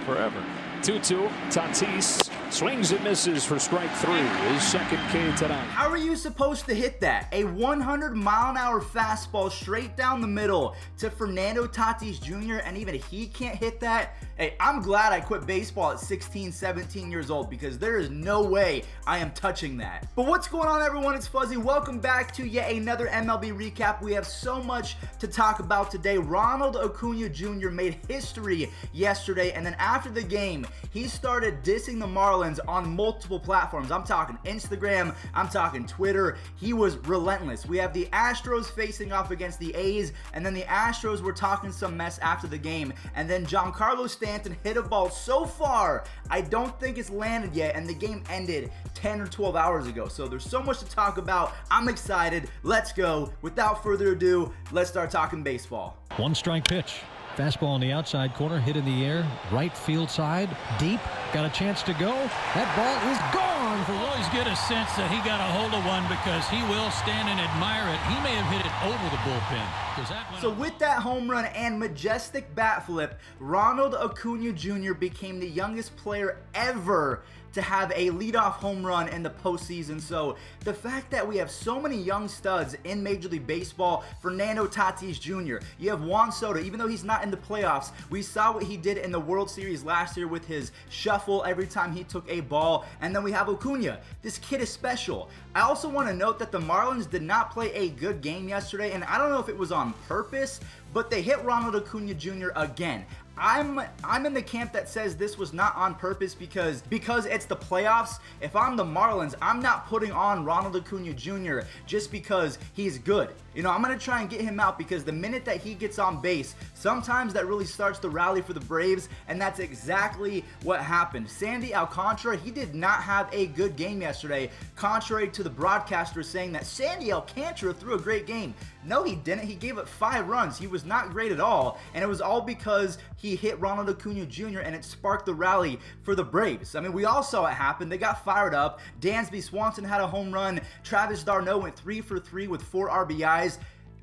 forever. 2-2. Tatis swings and misses for strike 3. His second K tonight. How are you supposed to hit that? A 100-mile-an-hour fastball straight down the middle to Fernando Tatis Jr. and even he can't hit that? Hey, I'm glad I quit baseball at 16, 17 years old because there is no way I am touching that. But what's going on, everyone? It's Fuzzy. Welcome back to yet another MLB recap. We have so much to talk about today. Ronald Acuna Jr. made history yesterday, and then after the game, he started dissing the Marlins on multiple platforms. I'm talking Instagram, I'm talking Twitter. He was relentless. We have the Astros facing off against the A's, and then the Astros were talking some mess after the game, and then Giancarlo Stanton hit a ball so far, I don't think it's landed yet, and the game ended 10 or 12 hours ago. So there's so much to talk about. I'm excited. Let's go. Without further ado, let's start talking baseball. One strike pitch. Fastball on the outside corner, hit in the air, right field side, deep, got a chance to go. That ball is gone. You always get a sense that he got a hold of one because he will stand and admire it. He may have hit it over the bullpen. So with that home run and majestic bat flip, Ronald Acuna Jr. became the youngest player ever to have a leadoff home run in the postseason. So the fact that we have so many young studs in Major League Baseball, Fernando Tatis Jr., you have Juan Soto, even though he's not in the playoffs, we saw what he did in the World Series last year with his shuffle every time he took a ball, and then we have Acuna. This kid is special. I also want to note that the Marlins did not play a good game yesterday, and I don't know if it was on purpose, but they hit Ronald Acuna Jr. again. I'm in the camp that says this was not on purpose because it's the playoffs. If I'm the Marlins, I'm not putting on Ronald Acuna Jr. just because he's good. You know, I'm going to try and get him out because the minute that he gets on base, sometimes that really starts the rally for the Braves, and that's exactly what happened. Sandy Alcantara, he did not have a good game yesterday, contrary to the broadcaster saying that Sandy Alcantara threw a great game. No, he didn't. He gave up 5 runs. He was not great at all, and it was all because he hit Ronald Acuna Jr. and it sparked the rally for the Braves. I mean, we all saw it happen. They got fired up. Dansby Swanson had a home run. Travis d'Arnaud went 3 for 3 with 4 RBIs.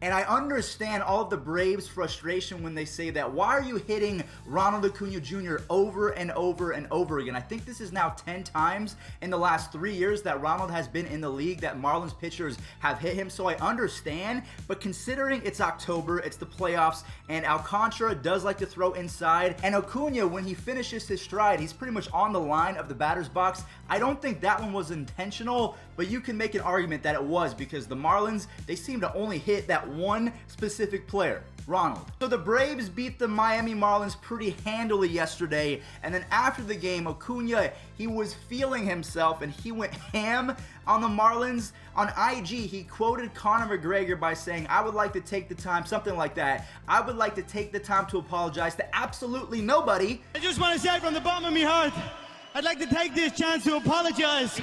And I understand all of the Braves' frustration when they say that, why are you hitting Ronald Acuna Jr. over and over and over again? I think this is now 10 times in the last 3 years that Ronald has been in the league that Marlins pitchers have hit him, so I understand. But considering it's October, it's the playoffs, and Alcantara does like to throw inside, and Acuna, when he finishes his stride, he's pretty much on the line of the batter's box. I don't think that one was intentional, but you can make an argument that it was because the Marlins, they seem to only hit that one specific player, Ronald. So the Braves beat the Miami Marlins pretty handily yesterday, and then after the game, Acuna, he was feeling himself and he went ham on the Marlins. On IG, he quoted Conor McGregor by saying, "I would like to take the time," something like that, "I would like to take the time to apologize to absolutely nobody." I just want to say from the bottom of my heart, I'd like to take this chance to apologize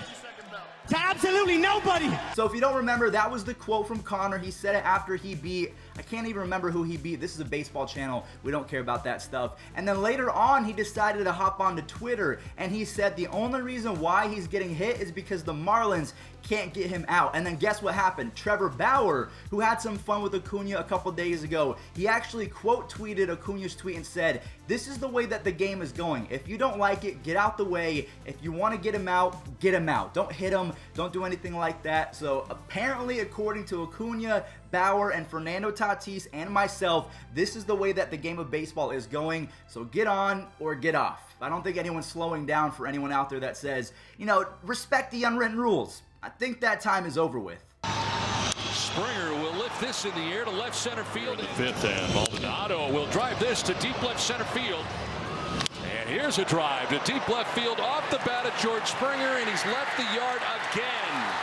to absolutely nobody. So if you don't remember, that was the quote from Conor. He said it after he beat, I can't even remember who he beat. This is a baseball channel. We don't care about that stuff. And then later on, he decided to hop onto Twitter, and he said the only reason why he's getting hit is because the Marlins can't get him out. And then guess what happened? Trevor Bauer, who had some fun with Acuna a couple days ago, he actually quote tweeted Acuna's tweet and said, "This is the way that the game is going. If you don't like it, get out the way. If you want to get him out, get him out. Don't hit him. Don't do anything like that." So apparently, according to Acuna, Bauer, and Fernando Tatis, and myself, this is the way that the game of baseball is going. So get on or get off. I don't think anyone's slowing down for anyone out there that says, you know, respect the unwritten rules. I think that time is over with. Springer will lift this in the air to left center field. Fifth, and Maldonado will drive this to deep left center field. And here's a drive to deep left field off the bat of George Springer, and he's left the yard again.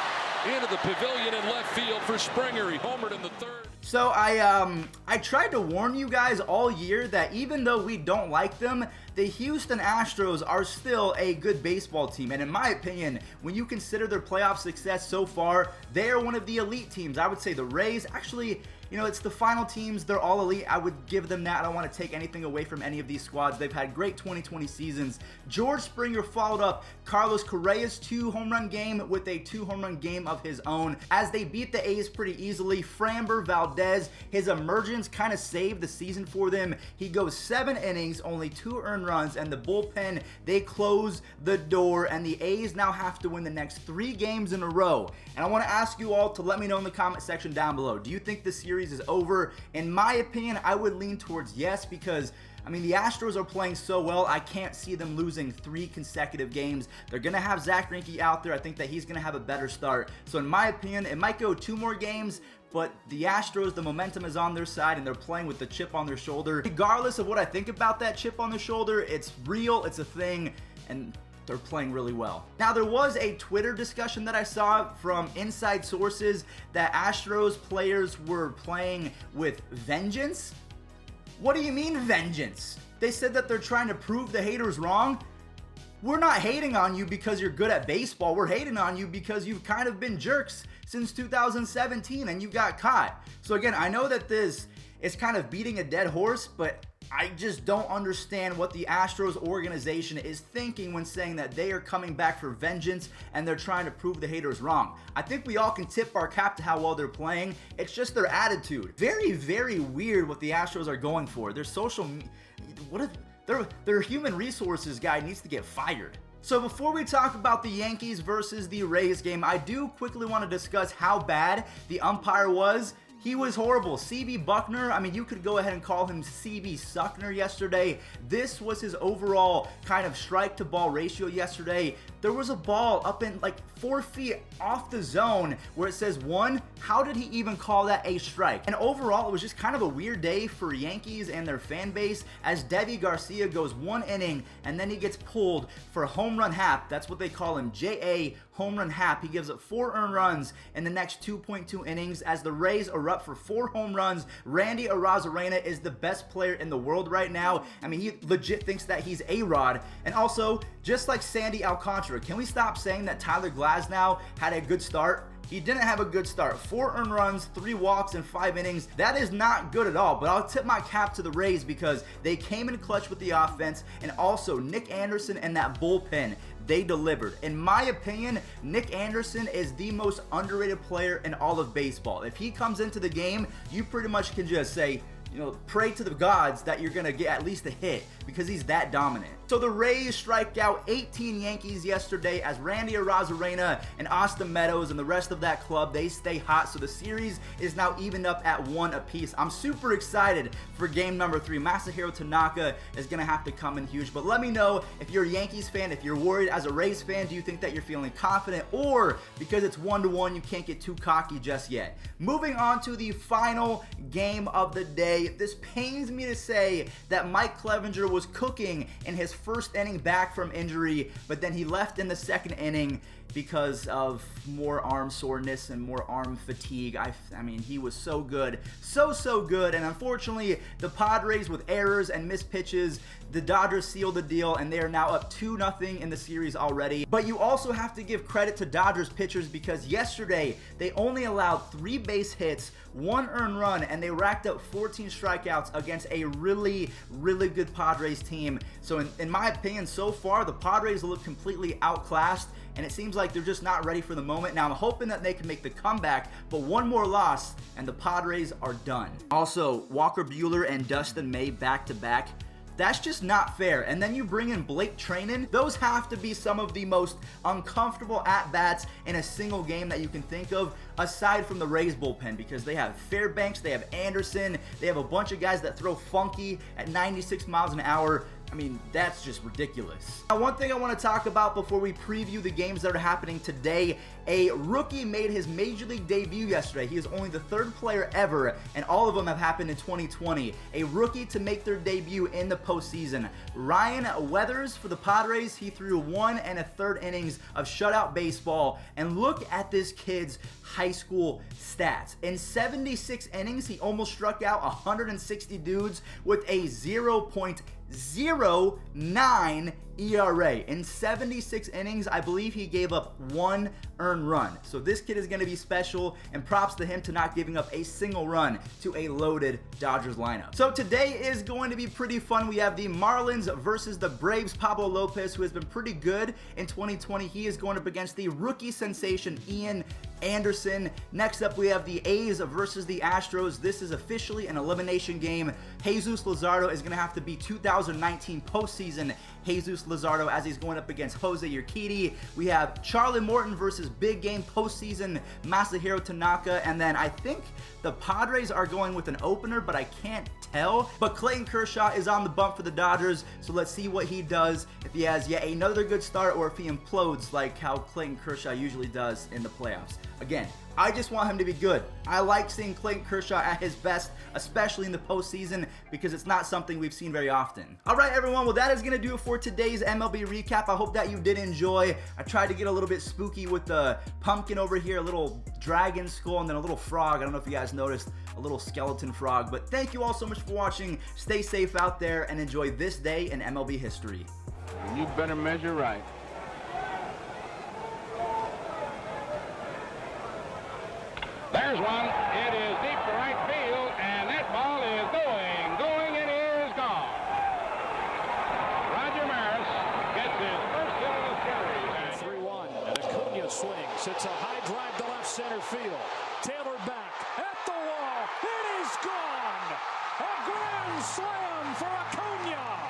Into the pavilion in left field for Springer. He homered in the third. So I tried to warn you guys all year that even though we don't like them, the Houston Astros are still a good baseball team. And in my opinion, when you consider their playoff success so far, they are one of the elite teams. I would say the Rays, actually, you know, it's the final teams. They're all elite. I would give them that. I don't want to take anything away from any of these squads. They've had great 2020 seasons. George Springer followed up Carlos Correa's 2-home-run game with a 2-home-run game of his own as they beat the A's pretty easily. Framber Valdez Valdez, his emergence kind of saved the season for them. He goes 7 innings, only 2 earned runs, and the bullpen, they close the door, and the A's now have to win the next 3 games in a row. And I want to ask you all to let me know in the comment section down below. Do you think this series is over? In my opinion, I would lean towards yes, because I mean, the Astros are playing so well, I can't see them losing 3 consecutive games. They're going to have Zach Greinke out there. I think that he's going to have a better start. So in my opinion, it might go 2 more games, but the Astros, the momentum is on their side, and they're playing with the chip on their shoulder. Regardless of what I think about that chip on their shoulder, it's real, it's a thing, and they're playing really well. Now, there was a Twitter discussion that I saw from inside sources that Astros players were playing with vengeance. What do you mean vengeance? They said that they're trying to prove the haters wrong. We're not hating on you because you're good at baseball. We're hating on you because you've kind of been jerks since 2017 and you got caught. So again, I know that this is kind of beating a dead horse, but I just don't understand what the Astros organization is thinking when saying that they are coming back for vengeance and they're trying to prove the haters wrong. I think we all can tip our cap to how well they're playing. It's just their attitude. Very, very weird what the Astros are going for. Their their human resources guy needs to get fired. So before we talk about the Yankees versus the Rays game, I do quickly want to discuss how bad the umpire was. He was horrible. CB Buckner, I mean, you could go ahead and call him CB Suckner yesterday. This was his overall kind of strike to ball ratio yesterday. There was a ball up in like 4 feet off the zone where it says 1. How did he even call that a strike? And overall, it was just kind of a weird day for Yankees and their fan base as Deivi Garcia goes 1 inning and then he gets pulled for a home run hap. That's what they call him, JA home run hap. He gives up 4 earned runs in the next 2.2 innings as the Rays are up for 4 home runs. Randy Arozarena is the best player in the world right now. I mean, he legit thinks that he's A-Rod. And also, just like Sandy Alcantara, can we stop saying that Tyler Glasnow had a good start? He didn't have a good start. 4 earned runs, 3 walks in 5 innings. That is not good at all, but I'll tip my cap to the Rays because they came in clutch with the offense, and also Nick Anderson and that bullpen, they delivered. In my opinion, Nick Anderson is the most underrated player in all of baseball. If he comes into the game, you pretty much can just say, you know, pray to the gods that you're going to get at least a hit because he's that dominant. So the Rays strike out 18 Yankees yesterday as Randy Arozarena and Austin Meadows and the rest of that club, they stay hot. So the series is now evened up at 1 apiece. I'm super excited for game number 3. Masahiro Tanaka is going to have to come in huge. But let me know if you're a Yankees fan, if you're worried as a Rays fan, do you think that you're feeling confident, or because it's 1-1, you can't get too cocky just yet. Moving on to the final game of the day. This pains me to say that Mike Clevinger was cooking in his first inning back from injury, but then he left in the second inning because of more arm soreness and more arm fatigue. I mean, he was so good. So good. And unfortunately, the Padres with errors and missed pitches, the Dodgers sealed the deal, and they are now up 2-0 in the series already. But you also have to give credit to Dodgers pitchers because yesterday, they only allowed 3 base hits, 1 earned run, and they racked up 14 strikeouts against a really good Padres team. So in my opinion, so far, the Padres look completely outclassed, and it seems like they're just not ready for the moment. Now, I'm hoping that they can make the comeback, but 1 more loss, and the Padres are done. Also, Walker Buehler and Dustin May back-to-back. That's just not fair. And then you bring in Blake Treinen. Those have to be some of the most uncomfortable at-bats in a single game that you can think of, aside from the Rays bullpen, because they have Fairbanks, they have Anderson, they have a bunch of guys that throw funky at 96 miles an hour. I mean, that's just ridiculous. Now, one thing I want to talk about before we preview the games that are happening today, a rookie made his Major League debut yesterday. He is only the 3rd player ever, and all of them have happened in 2020. A rookie to make their debut in the postseason. Ryan Weathers for the Padres, he threw 1 1/3 innings of shutout baseball, and look at this kid's high school stats. In 76 innings, he almost struck out 160 dudes with a 0.09 ERA. In 76 innings, I believe he gave up 1 earned run. So this kid is going to be special, and props to him to not giving up a single run to a loaded Dodgers lineup. So today is going to be pretty fun. We have the Marlins versus the Braves. Pablo Lopez, who has been pretty good in 2020, he is going up against the rookie sensation Ian Anderson. Next up, we have the A's versus the Astros. This is officially an elimination game. Jesus Luzardo is going to have to be 2019 postseason Jesus Luzardo as he's going up against Jose Urquidy. We have Charlie Morton versus big game postseason Masahiro Tanaka. And then I think the Padres are going with an opener, but I can't tell. But Clayton Kershaw is on the bump for the Dodgers, so let's see what he does, if he has yet another good start or if he implodes like how Clayton Kershaw usually does in the playoffs. Again, I just want him to be good. I like seeing Clayton Kershaw at his best, especially in the postseason, because it's not something we've seen very often. All right, everyone. Well, that is going to do it for today's MLB recap. I hope that you did enjoy. I tried to get a little bit spooky with the pumpkin over here, a little dragon skull, and then a little frog. I don't know if you guys noticed, a little skeleton frog. But thank you all so much for watching. Stay safe out there and enjoy this day in MLB history. You better measure right. There's one. It is deep to right field, and that ball is going, it is gone. Roger Maris gets his first hit of the series. 3-1, and Acuna swings. It's a high drive to left center field. Taylor back at the wall. It is gone. A grand slam for Acuna.